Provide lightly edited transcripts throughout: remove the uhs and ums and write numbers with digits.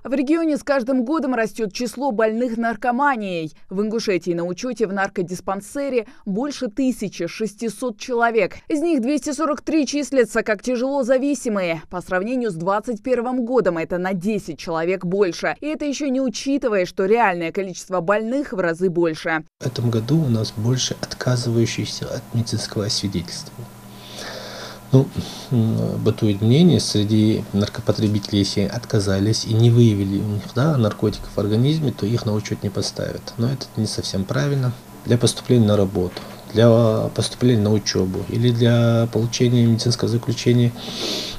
В регионе с каждым годом растет число больных наркоманией. В Ингушетии на учете в наркодиспансере больше 1600 человек. Из них 243 числятся как тяжело зависимые. По сравнению с 2021 годом это на 10 человек больше. И это еще не учитывая, что реальное количество больных в разы больше. В этом году у нас больше отказывающихся от медицинского освидетельства. Бытует мнение, среди наркопотребителей, если отказались и не выявили у них наркотиков в организме, то их на учет не поставят. Но это не совсем правильно. Для поступления на работу, для поступления на учебу или для получения медицинского заключения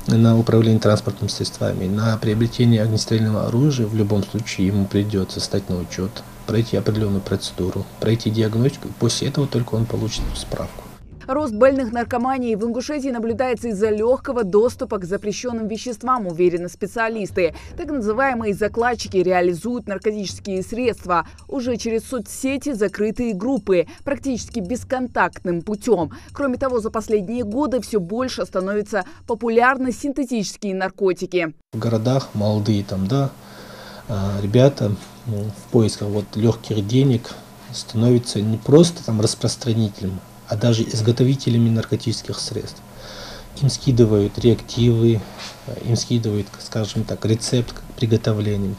на управление транспортными средствами, на приобретение огнестрельного оружия, в любом случае ему придется стать на учет, пройти определенную процедуру, пройти диагностику, и после этого только он получит справку. Рост больных наркоманией в Ингушетии наблюдается из-за легкого доступа к запрещенным веществам, уверены специалисты. Так называемые закладчики реализуют наркотические средства уже через соцсети, закрытые группы, практически бесконтактным путем. Кроме того, за последние годы все больше становятся популярны синтетические наркотики. В городах молодые ребята в поисках легких денег становятся не просто распространителем, а даже изготовителями наркотических средств. Им скидывают реактивы, им скидывают, скажем так, рецепт к приготовлению.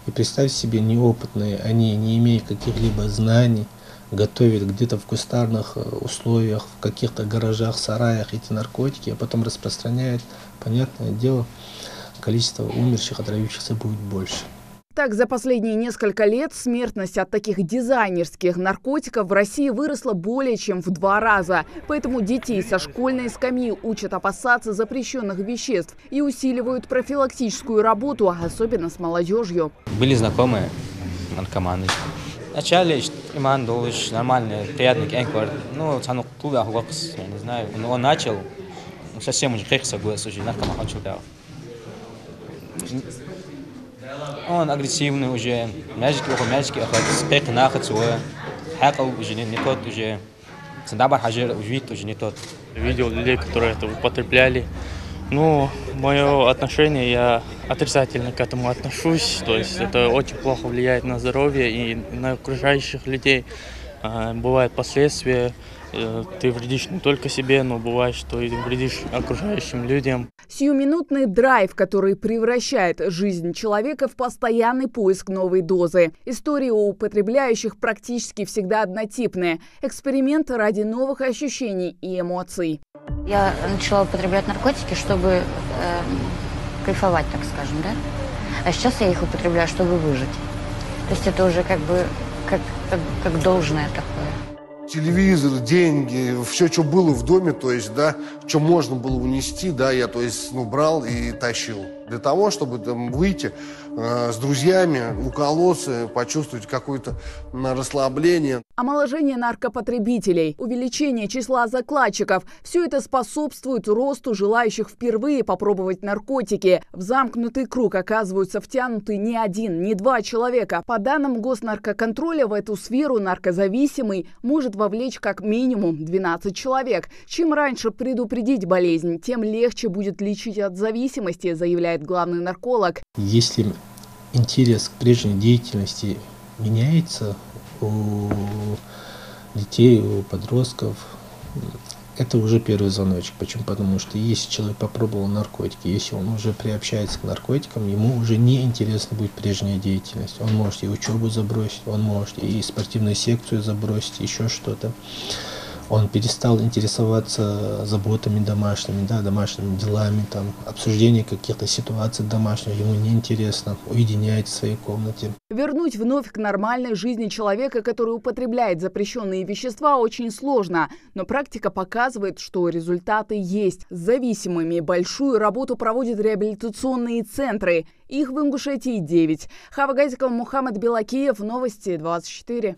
И представьте себе, неопытные, они, не имея каких-либо знаний, готовят где-то в кустарных условиях, в каких-то гаражах, сараях эти наркотики, а потом распространяют. Понятное дело, количество умерших, отравившихся будет больше. Так, за последние несколько лет смертность от таких дизайнерских наркотиков в России выросла более чем в 2 раза. Поэтому детей со школьной скамьи учат опасаться запрещенных веществ и усиливают профилактическую работу, особенно с молодежью. Были знакомые наркоманы. Вначале иман был нормальный, приятный кенквар. Я не знаю, но он начал, совсем уже наркоман. Он агрессивный уже, мячики, спек нахацуя, хакал уже не тот уже, цендабар хажир вид уже не тот. Видел людей, которые это употребляли. Мое отношение, я отрицательно к этому отношусь, то есть это очень плохо влияет на здоровье и на окружающих людей. Бывают последствия, ты вредишь не только себе, но бывает, что и вредишь окружающим людям. Сиюминутный драйв, который превращает жизнь человека в постоянный поиск новой дозы. Истории у употребляющих практически всегда однотипные. Эксперимент ради новых ощущений и эмоций. Я начала употреблять наркотики, чтобы кайфовать, так скажем, да? А сейчас я их употребляю, чтобы выжить. То есть это уже как должное такое. Телевизор, деньги, все, что было в доме, то есть, что можно было унести, я, брал и тащил. Для того, чтобы выйти с друзьями, уколоться, почувствовать какое-то расслабление. Омоложение наркопотребителей, увеличение числа закладчиков – все это способствует росту желающих впервые попробовать наркотики. В замкнутый круг оказываются втянуты не 1, не 2 человека. По данным Госнаркоконтроля, в эту сферу наркозависимый может вовлечь как минимум 12 человек. Чем раньше предупредить болезнь, тем легче будет лечить от зависимости, заявляет главный нарколог. Если интерес к прежней деятельности меняется у детей, у подростков, это уже первый звоночек. Почему? Потому что если человек попробовал наркотики, если он уже приобщается к наркотикам, ему уже не интересна будет прежняя деятельность. Он может и учебу забросить, он может и спортивную секцию забросить, еще что-то. Он перестал интересоваться заботами домашними, домашними делами, обсуждение каких-то ситуаций домашних, ему неинтересно, уединяется в своей комнате. Вернуть вновь к нормальной жизни человека, который употребляет запрещенные вещества, очень сложно. Но практика показывает, что результаты есть. С зависимыми большую работу проводят реабилитационные центры. Их в Ингушетии 9. Хава Газикова, Мухаммад Белакиев, Новости 24.